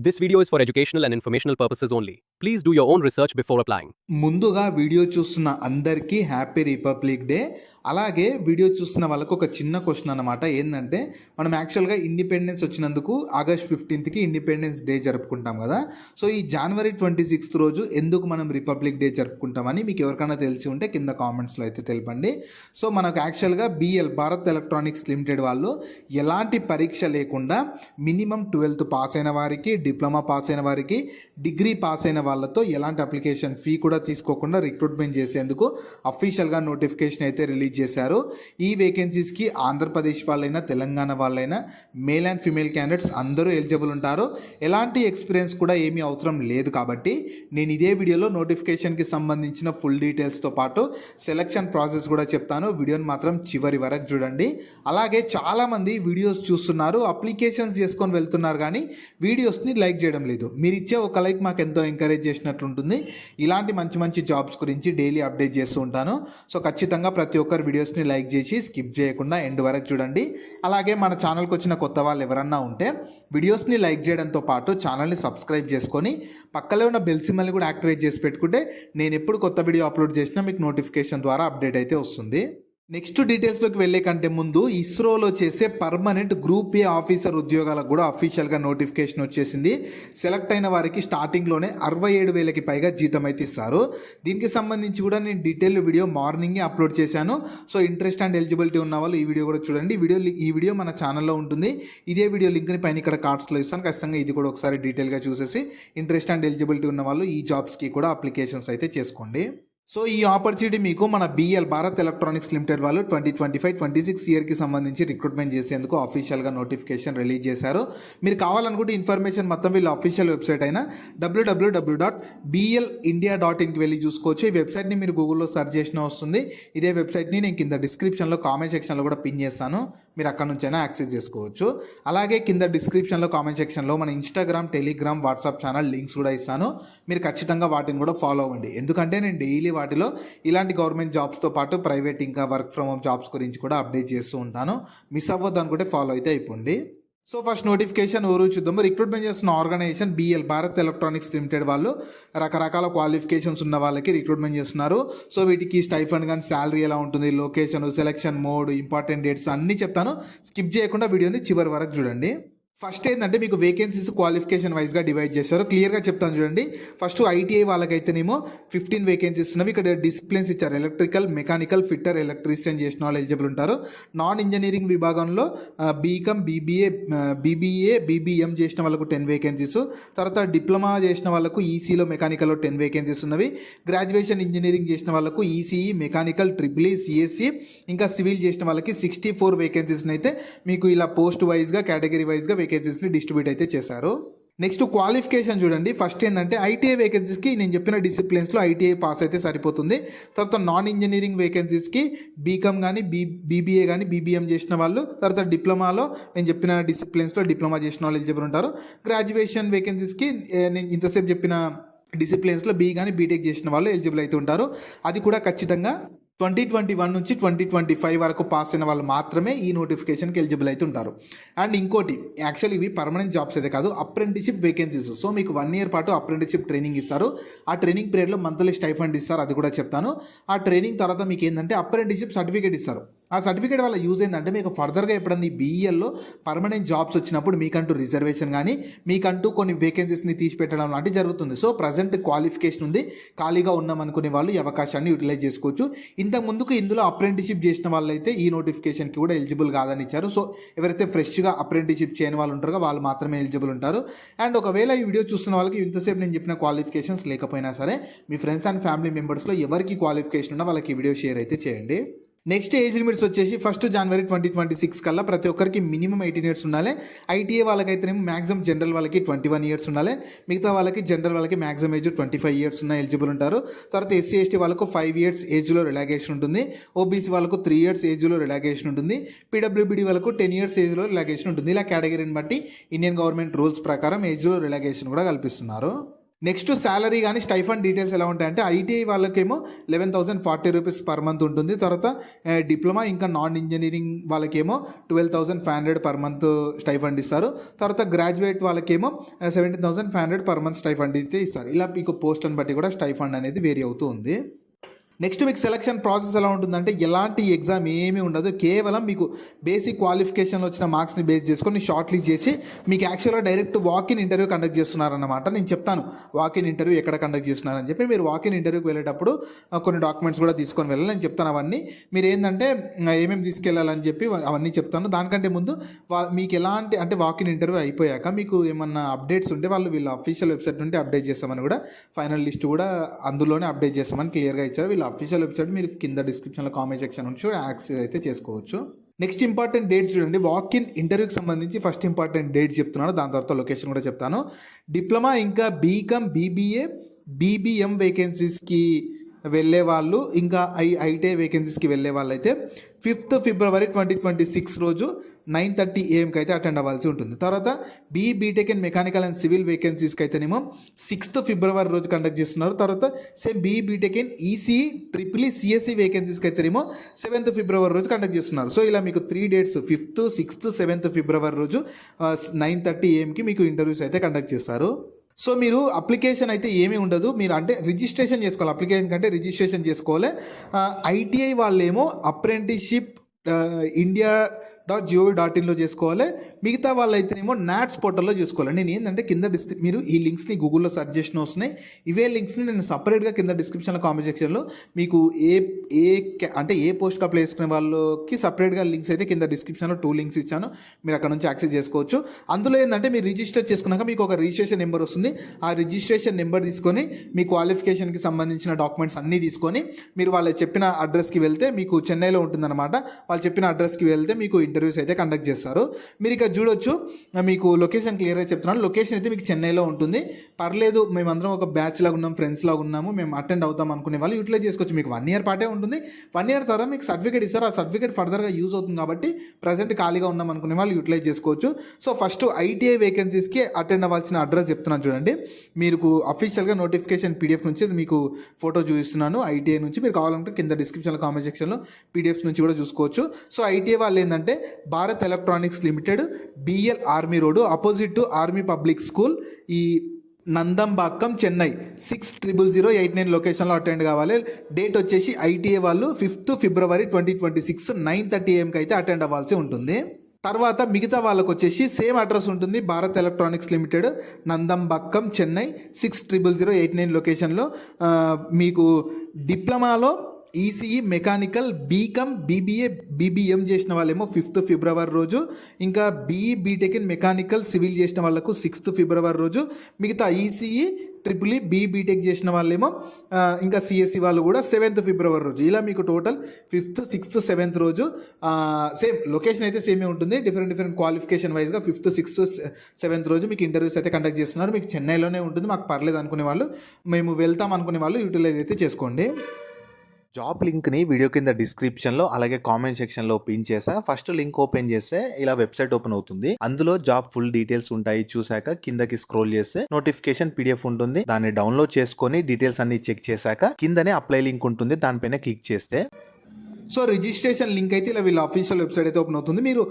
This video is for educational and informational purposes only. Please do your own research before applying. ముందుగా video చూస్తున్న అందరికీ happy republic day. అలాగే video చూస్తున్న వాళ్ళకు ఒక చిన్న క్వశ్చన్ అనమాట. ఏంటంటే మనం యాక్చువల్గా ఇండిపెండెన్స్ వచ్చినందుకు ఆగస్ట్ 15కి ఇండిపెండెన్స్ డే జరుపుకుంటాం కదా. సో ఈ జనవరి 26 రోజు ఎందుకు మనం రిపబ్లిక్ డే జరుపుకుంటామని మీకు ఎవరికైనా తెలిసి ఉంటే కింద కామెంట్స్లో అయితే తెలపండి. సో మనకు యాక్చువల్గా భారత్ ఎలక్ట్రానిక్స్ లిమిటెడ్ వాళ్ళు ఎలాంటి పరీక్ష లేకుండా మినిమం 12th పాస్ అయిన వారికి, డిప్లొమా పాస్ అయిన వారికి, డిగ్రీ పాస్ అయిన వాళ్ళతో ఎలాంటి అప్లికేషన్ ఫీ కూడా తీసుకోకుండా రిక్రూట్మెంట్ చేసేందుకు అఫీషియల్గా నోటిఫికేషన్ అయితే రిలీజ్ చేశారు. ఈ వేకెన్సీస్కి ఆంధ్రప్రదేశ్ వాళ్ళైనా, తెలంగాణ వాళ్ళైనా, మేల్ అండ్ ఫీమేల్ క్యాండిడేట్స్ అందరూ ఎలిజిబుల్ ఉంటారు. ఎలాంటి ఎక్స్పీరియన్స్ కూడా ఏమీ అవసరం లేదు. కాబట్టి నేను ఇదే వీడియోలో నోటిఫికేషన్కి సంబంధించిన ఫుల్ డీటెయిల్స్తో పాటు సెలక్షన్ ప్రాసెస్ కూడా చెప్తాను. వీడియోని మాత్రం చివరి వరకు చూడండి. అలాగే చాలామంది వీడియోస్ చూస్తున్నారు, అప్లికేషన్స్ చేసుకొని వెళ్తున్నారు, కానీ వీడియోస్ని లైక్ చేయడం లేదు. మీరు ఇచ్చే ఒక లైక్ మాకు ఎంతో ఎంకరేజ్ చేసినట్లుంటుంది. ఇలాంటి మంచి మంచి జాబ్స్ గురించి డైలీ అప్డేట్ చేస్తూ ఉంటాను. సో ఖచ్చితంగా ప్రతి ఒక్కరు వీడియోస్ని లైక్ చేసి స్కిప్ చేయకుండా ఎండ్ వరకు చూడండి. అలాగే మన ఛానల్కి వచ్చిన కొత్త వాళ్ళు ఎవరన్నా ఉంటే వీడియోస్ని లైక్ చేయడంతో పాటు ఛానల్ని సబ్స్క్రైబ్ చేసుకొని పక్కలో ఉన్న బెల్ సింబల్ని కూడా యాక్టివేట్ చేసి పెట్టుకుంటే నేను ఎప్పుడు కొత్త వీడియో అప్లోడ్ చేసినా మీకు నోటిఫికేషన్ ద్వారా అప్డేట్ అయితే వస్తుంది. నెక్స్ట్ డీటెయిల్స్లోకి వెళ్ళే కంటే ముందు ఇస్రోలో చేసే పర్మనెంట్ గ్రూప్ ఏ ఆఫీసర్ ఉద్యోగాలకు కూడా అఫీషియల్గా నోటిఫికేషన్ వచ్చేసింది. సెలెక్ట్ అయిన వారికి స్టార్టింగ్లోనే 67,000కి పైగా జీతం అయితే ఇస్తారు. దీనికి సంబంధించి కూడా నేను డీటెయిల్ వీడియో మార్నింగే అప్లోడ్ చేశాను. సో ఇంట్రెస్ట్ అండ్ ఎలిజిబిలిటీ ఉన్న వాళ్ళు ఈ వీడియో కూడా చూడండి. ఈ వీడియో మన ఛానల్లో ఉంటుంది. ఇదే వీడియో లింక్ని పైన ఇక్కడ కార్డ్స్లో ఇస్తాను. ఖచ్చితంగా ఇది కూడా ఒకసారి డీటెయిల్గా చూసేసి ఇంట్రెస్ట్ అండ్ ఎలిజిబిలిటీ ఉన్న వాళ్ళు ఈ జాబ్స్కి కూడా అప్లికేషన్స్ అయితే చేసుకోండి. సో ఈ ఆపర్చునిటీ మీకు మన భారత్ ఎలక్ట్రానిక్స్ లిమిటెడ్ వాళ్ళు 2025-26 ఇయర్కి సంబంధించి రిక్రూట్మెంట్ చేసేందుకు అఫీషియల్గా నోటిఫికేషన్ రిలీజ్ చేశారు. మీరు కావాలనుకుంటే ఇన్ఫర్మేషన్ మొత్తం వీళ్ళ అఫీషియల్ వెబ్సైట్ అయిన www.blindia.inకి వెళ్ళి చూసుకోవచ్చు. ఈ వెబ్సైట్ని మీరు గూగుల్లో సెర్చ్ చేసినా వస్తుంది. ఇదే వెబ్సైట్ని నేను కింద డిస్క్రిప్షన్లో కామెంట్ సెక్షన్లో కూడా పిన్ చేస్తాను. మీరు అక్కడ నుంచైనా యాక్సెస్ చేసుకోవచ్చు. అలాగే కింద డిస్క్రిప్షన్లో కామెంట్ సెక్షన్లో మన Instagram, Telegram, WhatsApp channel links కూడా ఇస్తాను. మీరు ఖచ్చితంగా వాటిని కూడా ఫాలో అవ్వండి. ఎందుకంటే నేను డైలీ వాటిలో ఇలాంటి గవర్నమెంట్ జాబ్స్తో పాటు ప్రైవేట్ ఇంకా వర్క్ ఫ్రమ్ హోమ్ జాబ్స్ గురించి కూడా అప్డేట్ చేస్తూ ఉంటాను. మిస్ అవ్వద్దు అనుకుంటే ఫాలో అయితే అయిపోండి. సో ఫస్ట్ నోటిఫికేషన్ ఎవరు చూద్దాము. రిక్రూట్మెంట్ చేస్తున్న ఆర్గనైజేషన్ భారత్ ఎలక్ట్రానిక్స్ లిమిటెడ్ వాళ్ళు రకరకాల క్వాలిఫికేషన్స్ ఉన్న వాళ్ళకి రిక్రూట్మెంట్ చేస్తున్నారు. సో వీటికి స్టైఫండ్ కానీ శాలరీ ఎలా ఉంటుంది, location, selection mode, important dates అన్నీ చెప్తాను. స్కిప్ చేయకుండా వీడియోని చివరి వరకు చూడండి. ఫస్ట్ ఏంటంటే మీకు వేకెన్సీస్ క్వాలిఫికేషన్ వైజ్గా డివైడ్ చేశారు. క్లియర్గా చెప్తాను చూడండి. ఫస్ట్ ఐటీఐ వాళ్ళకైతేనేమో 15 వేకెన్సీస్ ఉన్నవి. ఇక్కడ డిసిప్లిన్స్ ఇచ్చారు. ఎలక్ట్రికల్, మెకానికల్, ఫిట్టర్, ఎలక్ట్రీషియన్ చేసిన వాళ్ళు ఎలిజిబుల్ ఉంటారు. నాన్ ఇంజనీరింగ్ విభాగంలో బీకామ్, బీబీఏ, బీబీఎం చేసిన వాళ్ళకు 10 వేకెన్సీస్. తర్వాత డిప్లొమా చేసిన వాళ్ళకు ఈసీలో, మెకానికల్లో 10 వేకెన్సీస్ ఉన్నవి. గ్రాడ్యుయేషన్ ఇంజనీరింగ్ చేసిన వాళ్ళకు ECE, mechanical, triple E, CSC, ఇంకా సివిల్ చేసిన వాళ్ళకి 64 వేకెన్సీస్ని అయితే మీకు ఇలా పోస్ట్ వైజ్గా, కేటగిరీ వైజ్గా వేకెన్సీస్ని డిస్ట్రిబ్యూట్ అయితే చేశారు. నెక్స్ట్ క్వాలిఫికేషన్ చూడండి. ఫస్ట్ ఏంటంటే ఐటీఐ వేకెన్సీస్కి నేను చెప్పిన డిసిప్లిన్స్లో ఐటీఐ పాస్ అయితే సరిపోతుంది. తర్వాత నాన్ ఇంజనీరింగ్ వేకెన్సీస్కి బీకామ్ కానీ, బీబీఏ కానీ, బీబీఎం చేసిన వాళ్ళు, తర్వాత డిప్లొమాలో నేను చెప్పిన డిసిప్లిన్స్లో డిప్లొమా చేసిన వాళ్ళు ఎలిజిబుల్ ఉంటారు. గ్రాడ్యుయేషన్ వేకెన్సీస్కి నేను ఇంతసేపు చెప్పిన డిసిప్లిన్స్లో బీ కానీ, బీటెక్ చేసిన వాళ్ళు ఎలిజిబుల్ అయితే ఉంటారు. అది కూడా ఖచ్చితంగా 2021 నుంచి 2025 వరకు పాస్ అయిన వాళ్ళు మాత్రమే ఈ నోటిఫికేషన్కి ఎలిజిబుల్ అయితే ఉంటారు. అండ్ ఇంకోటి, యాక్చువల్లీ ఇవి పర్మనెంట్ జాబ్స్ అయితే కాదు, అప్రెంటిషిప్ వేకెన్సీస్. సో మీకు 1 year పాటు అప్రెంటిషిప్ ట్రైనింగ్ ఇస్తారు. ఆ ట్రైనింగ్ పీరియడ్లో మంత్లీ స్టైఫండ్ ఇస్తారు, అది కూడా చెప్తాను. ఆ ట్రైనింగ్ తర్వాత మీకు ఏంటంటే అప్రెంటిషిప్ సర్టిఫికేట్ ఇస్తారు. ఆ సర్టిఫికేట్ వల్ల యూజ్ ఏంటంటే మీకు ఫర్దర్గా ఎప్పుడన్నా ఈ బీఈఎల్లో పర్మనెంట్ జాబ్స్ వచ్చినప్పుడు మీకంటూ రిజర్వేషన్ కానీ, మీకంటూ కొన్ని వేకెన్సీస్ని తీసిపెట్టడం లాంటివి జరుగుతుంది. సో ప్రజెంట్ క్వాలిఫికేషన్ ఉంది, ఖాళీగా ఉన్నామనుకునే వాళ్ళు ఈ అవకాశాన్ని యూటిలైజ్ చేసుకోవచ్చు. ఇంతకు ముందుకు ఇందులో అప్రెంటిషిప్ చేసిన వాళ్ళైతే ఈ నోటిఫికేషన్కి కూడా ఎలిజిబుల్ కాదని ఇచ్చారు. సో ఎవరైతే ఫ్రెష్గా అప్రెంటిషిప్ చేయని వాళ్ళు ఉంటారో వాళ్ళు మాత్రమే ఎలిజిబుల్ ఉంటారు. అండ్ ఒకవేళ ఈ వీడియో చూస్తున్న వాళ్ళకి ఇంతసేపు నేను చెప్పిన క్వాలిఫికేషన్స్ లేకపోయినా సరే మీ ఫ్రెండ్స్ అండ్ ఫ్యామిలీ మెంబర్స్లో ఎవరికి క్వాలిఫికేషన్ ఉన్నా వాళ్ళకి ఈ వీడియో షేర్ అయితే చేయండి. నెక్స్ట్ ఏజ్ లిమిట్స్ వచ్చేసి 1 January 2026 కల్లా ప్రతి ఒక్కరికి మినిమం 18 years ఉండాలి. ఐటీఐ వాళ్ళకైతేనేమో మ్యాక్సిమం జనరల్ వాళ్ళకి 21 years ఉండాలి. మిగతా వాళ్ళకి జనరల్ వాళ్ళకి మ్యాక్సిమం ఏజ్ 25 years ఉన్న ఎలిజిబుల్ ఉంటారు. తర్వాత ఎస్సీ ఎస్టీ వాళ్ళకు 5 years ఏజ్లో రిలాక్సేషన్ ఉంటుంది. ఓబీసీ వాళ్ళకు 3 years ఏజ్లో రిలాక్సేషన్ ఉంటుంది. పీడబ్ల్యూబీడీ వాళ్ళకు 10 years ఏజ్లో రిలాక్సేషన్ ఉంటుంది. ఇలా కేటగిరీని బట్టి ఇండియన్ గవర్నమెంట్ రూల్స్ ప్రకారం ఏజ్లో రిలాక్సేషన్ కూడా కల్పిస్తున్నారు. నెక్స్ట్ సాలరీ కానీ స్టైఫండ్ డీటెయిల్స్ ఎలా ఉంటాయంటే ఐటీఐ వాళ్ళకేమో 11,040 రూపీస్ పర్ మంత్ ఉంటుంది. తర్వాత డిప్లొమా ఇంకా నాన్ ఇంజనీరింగ్ వాళ్ళకేమో 12,500 పర్ మంత్ స్టైఫండ్ ఇస్తారు. తర్వాత గ్రాడ్యుయేట్ వాళ్ళకేమో 17,500 పర్ మంత్ స్టైఫండ్ అయితే ఇస్తారు. ఇలా మీకు పోస్ట్ని బట్టి కూడా స్టైఫండ్ అనేది వేరీ అవుతూ ఉంది. నెక్స్ట్ మీకు సెలక్షన్ ప్రాసెస్ ఎలా ఉంటుందంటే ఎలాంటి ఎగ్జామ్ ఏమీ ఉండదు. కేవలం మీకు బేసిక్ క్వాలిఫికేషన్లో వచ్చిన మార్క్స్ని బేస్ చేసుకొని షార్ట్ లిస్ట్ చేసి మీకు యాక్చువల్గా డైరెక్ట్ వాకిన్ ఇంటర్వ్యూ కండక్ట్ చేస్తున్నారన్నమాట. నేను చెప్తాను వాకిన్ ఇంటర్వ్యూ ఎక్కడ కండక్ట్ చేస్తున్నారని చెప్పి. మీరు వాకిన్ ఇంటర్వ్యూకి వెళ్ళేటప్పుడు కొన్ని డాక్యుమెంట్స్ కూడా తీసుకొని వెళ్ళాలి. నేను చెప్తాను అవన్నీ. మీరు ఏంటంటే ఏమేమి తీసుకెళ్ళాలని చెప్పి అవన్నీ చెప్తాను. దానికంటే ముందు మీకు ఎలాంటి అంటే వాకిన్ ఇంటర్వ్యూ అయిపోయాక మీకు ఏమన్నా అప్డేట్స్ ఉంటే వాళ్ళు వీళ్ళ అఫీషియల్ వెబ్సైట్ నుండి అప్డేట్ చేస్తామని కూడా ఫైనల్ లిస్ట్ కూడా అందులోనే అప్డేట్ చేస్తామని క్లియర్గా ఇచ్చారు. వీళ్ళ అఫీషియల్ వెబ్సైట్ మీరు కింద డిస్క్రిప్షన్లో కామెంట్ సెక్షన్ నుంచి యాక్సెస్ అయితే చేసుకోవచ్చు. నెక్స్ట్ ఇంపార్టెంట్ డేట్స్ చూడండి. వాకిన్ ఇంటర్వ్యూకి సంబంధించి ఫస్ట్ ఇంపార్టెంట్ డేట్స్ చెప్తున్నాను, దాని తర్వాత లొకేషన్ కూడా చెప్తాను. డిప్లొమా ఇంకా బీకామ్ బీబీఏ బీబీఎం వేకెన్సీస్కి వెళ్ళే వాళ్ళు ఇంకా ఐటీఐ వేకెన్సీస్కి వెళ్ళే వాళ్ళు అయితే 5th ఫిబ్రవరి 2026 రోజు 9:30 AM అయితే అటెండ్ అవ్వాల్సి ఉంటుంది. తర్వాత BTech and mechanical and civil వేకెన్సీస్కి అయితేనేమో 6th ఫిబ్రవరి రోజు కండక్ట్ చేస్తున్నారు. తర్వాత same BTech and ECE triple CSC వేకెన్సీస్కి అయితేనేమో 7th ఫిబ్రవరి రోజు కండక్ట్ చేస్తున్నారు. సో ఇలా మీకు 3 డేట్స్ 5th, 6th, 7th ఫిబ్రవరి రోజు 9:30 AMకి మీకు ఇంటర్వ్యూస్ అయితే కండక్ట్ చేస్తారు. సో మీరు అప్లికేషన్ అయితే ఏమీ ఉండదు. మీరు అంటే రిజిస్ట్రేషన్ చేసుకోవాలి. అప్లికేషన్ కంటే రిజిస్ట్రేషన్ చేసుకోవాలి. ఐటీఐ వాళ్ళేమో అప్రెంటిస్షిప్ india.gov.in చేసుకోవాలి. మిగతా వాళ్ళు అయితేనేమో నాట్స్ పోర్టల్లో చూసుకోవాలి. నేను ఏంటంటే కింద మీరు ఈ లింక్స్ని గూగుల్లో సెర్చ్ చేసిన వస్తున్నాయి. ఇవే లింక్స్ని నేను సపరేట్గా కింద డిస్క్రిప్షన్లో కామెంట్ సెక్షన్లో మీకు ఏ పోస్ట్కి అప్లై చేసుకునే వాళ్ళకి సపరేట్గా లింక్స్ అయితే కింద డిస్క్రిప్షన్లో 2 లింక్స్ ఇచ్చాను. మీరు అక్కడ నుంచి యాక్సెస్ చేసుకోవచ్చు. అందులో ఏంటంటే మీరు రిజిస్టర్ చేసుకున్నాక మీకు ఒక రిజిస్ట్రేషన్ నెంబర్ వస్తుంది. ఆ రిజిస్ట్రేషన్ నెంబర్ తీసుకొని మీ క్వాలిఫికేషన్కి సంబంధించిన డాక్యుమెంట్స్ అన్నీ తీసుకొని మీరు వాళ్ళు చెప్పిన అడ్రస్కి వెళ్తే, మీకు చెన్నైలో ఉంటుందన్నమాట, వాళ్ళు చెప్పిన అడ్రస్కి వెళ్తే మీకు ఇంటర్వ్యూస్ అయితే కండక్ట్ చేస్తారు. మీరు ఇక్కడ చూడొచ్చు, మీకు లొకేషన్ క్లియర్గా చెప్తున్నాను. లొకేషన్ అయితే మీకు చెన్నైలో ఉంటుంది. పర్లేదు, మేమందరం ఒక బ్యాచ్ లాగా ఉన్నాం, ఫ్రెండ్స్ లాగా ఉన్నాము, మేము అటెండ్ అవుతాం అనుకునే వాళ్ళు యూటిలైజ్ చేసుకోవచ్చు. మీకు 1 year పాటే ఉంటుంది. 1 year తర్వాత మీకు సర్టిఫికేట్ ఇస్తారు. ఆ సర్టిఫికేట్ ఫర్దర్గా యూజ్ అవుతుంది కాబట్టి ప్రజెంట్ ఖాళీగా ఉన్నాం అనుకునే వాళ్ళు యూటిలైజ్ చేసుకోవచ్చు. సో ఫస్ట్ ఐటీఐ వేకెన్సీస్కి అటెండ్ అవ్వాల్సిన అడ్రస్ చెప్తున్నాను చూడండి. మీకు అఫీషియల్గా నోటిఫికేషన్ పీడిఎఫ్ నుంచి మీకు ఫోటో చూపిస్తున్నాను. ఐటీఐ నుంచి మీరు కావాలంటే కింద డిస్క్రిప్షన్లో కామెంట్ సెక్షన్లో పీడిఎఫ్స్ నుంచి కూడా చూసుకోవచ్చు. సో ఐటీఐ వాళ్ళు ఏంటంటే Bharat electronics limited, BL army road opposite to army public school, ఈ నందంబాక్కం, చెన్నై 600089 లొకేషన్లో అటెండ్ కావాలి. డేట్ వచ్చేసి ఐటీఐ వాళ్ళు 5th ఫిబ్రవరి 2026 9:30 AMకి అయితే అటెండ్ అవ్వాల్సి ఉంటుంది. తర్వాత మిగతా వాళ్ళకు వచ్చేసి సేమ్ అడ్రస్ ఉంటుంది. భారత్ ఎలక్ట్రానిక్స్ లిమిటెడ్, నందంబక్కం, చెన్నై 600089 లొకేషన్లో. మీకు డిప్లొమాలో ECE mechanical BCom BBA BBM చేసిన వాళ్ళేమో 5th ఫిబ్రవరి రోజు, ఇంకా బీటెక్ ఇన్ మెకానికల్ సివిల్ చేసిన వాళ్ళకు 6th ఫిబ్రవరి రోజు, మిగతా ఈసీఈ ట్రిపుల్ బీటెక్ చేసిన వాళ్ళేమో ఇంకా సిఎస్సి వాళ్ళు కూడా 7th ఫిబ్రవరి రోజు. ఇలా మీకు టోటల్ 5th, 6th, 7th రోజు సేమ్ లొకేషన్ అయితే సేమే ఉంటుంది. డిఫరెంట్ క్వాలిఫికేషన్ వైజ్గా 5th, 6th, 7th రోజు మీకు ఇంటర్వ్యూస్ అయితే కండక్ట్ చేస్తున్నారు. మీకు చెన్నైలోనే ఉంటుంది. మాకు పర్లేదు అనుకునే వాళ్ళు, మేము వెళ్తాం అనుకునే వాళ్ళు యూటిలైజ్ అయితే చేసుకోండి. జాబ్ లింక్ని వీడియో కింద డిస్క్రిప్షన్లో అలాగే కామెంట్ సెక్షన్లో పిన్ చేసా. ఫస్ట్ లింక్ ఓపెన్ చేస్తే ఇలా వెబ్సైట్ ఓపెన్ అవుతుంది. అందులో జాబ్ ఫుల్ డీటెయిల్స్ ఉంటాయి. చూసాక కిందకి స్క్రోల్ చేస్తే నోటిఫికేషన్ పీడిఎఫ్ ఉంటుంది. దాన్ని డౌన్లోడ్ చేసుకొని డీటెయిల్స్ అన్ని చెక్ చేశాక కిందనే అప్లై లింక్ ఉంటుంది. దానిపైన క్లిక్ చేస్తే సో రిజిస్ట్రేషన్ లింక్ అయితే ఇలా వీళ్ళ అఫీషియల్ వెబ్సైట్ అయితే ఓపెన్ అవుతుంది. మీరు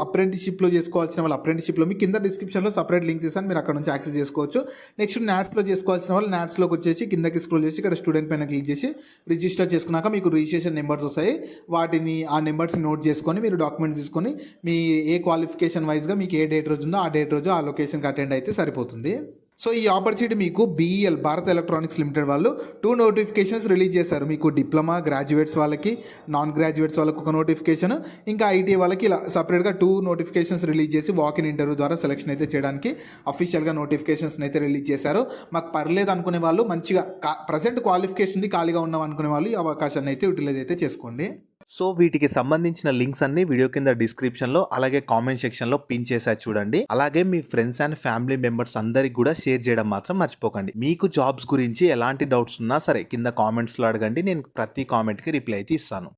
అప్రెంటిస్షిప్లో చేసుకోవాల్సిన వాళ్ళు అప్రెంటిస్షిప్లో మీకు కింద డిస్క్రిప్షన్లో సపరేట్ లింక్స్ ఇస్తాను, మీరు అక్కడ నుంచి యాక్సెస్ చేసుకోవచ్చు. నెక్స్ట్ నాట్స్లో చేసుకోవాల్సిన వాళ్ళు నాట్స్లోకి వచ్చేసి కిందకి స్క్రోల్ చేసి ఇక్కడ స్టూడెంట్ పైన క్లిక్ చేసి రిజిస్టర్ చేసుకున్నాక మీకు రిజిస్ట్రేషన్ నెంబర్స్ వస్తాయి. వాటిని ఆ నెంబర్స్ని నోట్ చేసుకొని మీరు డాక్యుమెంట్ తీసుకొని మీ ఏ క్వాలిఫికేషన్ వైజ్గా మీకు ఏ డేట్ రోజు ఉందో ఆ డేట్ రోజు ఆ లొకేషన్కి అటెండ్ అయితే సరిపోతుంది. సో ఈ ఆపర్చునిటీ మీకు బీఎల్ భారత్ ఎలక్ట్రానిక్స్ లిమిటెడ్ వాళ్ళు 2 నోటిఫికేషన్స్ రిలీజ్ చేశారు. మీకు డిప్లొమా గ్రాడ్యుయేట్స్ వాళ్ళకి, నాన్ గ్రాడ్యుయేట్స్ వాళ్ళకి ఒక నోటిఫికేషన్, ఇంకా ఐటీ వాళ్ళకి ఇలా సపరేట్గా 2 నోటిఫికేషన్స్ రిలీజ్ చేసి వాకిన్ ఇంటర్వ్యూ ద్వారా సెలెక్షన్ అయితే చేయడానికి అఫీషియల్గా నోటిఫికేషన్స్ అయితే రిలీజ్ చేశారు. మాకు పర్లేదు అనుకునే వాళ్ళు, మంచిగా ప్రజెంట్ క్వాలిఫికేషన్ ఉంది, ఖాళీగా ఉన్నాం అనుకునే వాళ్ళు ఈ అవకాశాన్ని అయితే యూటిలైజ్ అయితే చేసుకోండి. సో వీటికి సంబంధించిన లింక్స్ అన్ని వీడియో కింద డిస్క్రిప్షన్లో అలాగే కామెంట్ సెక్షన్లో పిన్ చేసా చూడండి. అలాగే మీ ఫ్రెండ్స్ అండ్ ఫ్యామిలీ మెంబర్స్ అందరికి కూడా షేర్ చేయడం మాత్రం మర్చిపోకండి. మీకు జాబ్స్ గురించి ఎలాంటి డౌట్స్ ఉన్నా సరే కింద కామెంట్స్లో అడగండి. నేను ప్రతి కామెంట్కి రిప్లై అయితే ఇస్తాను.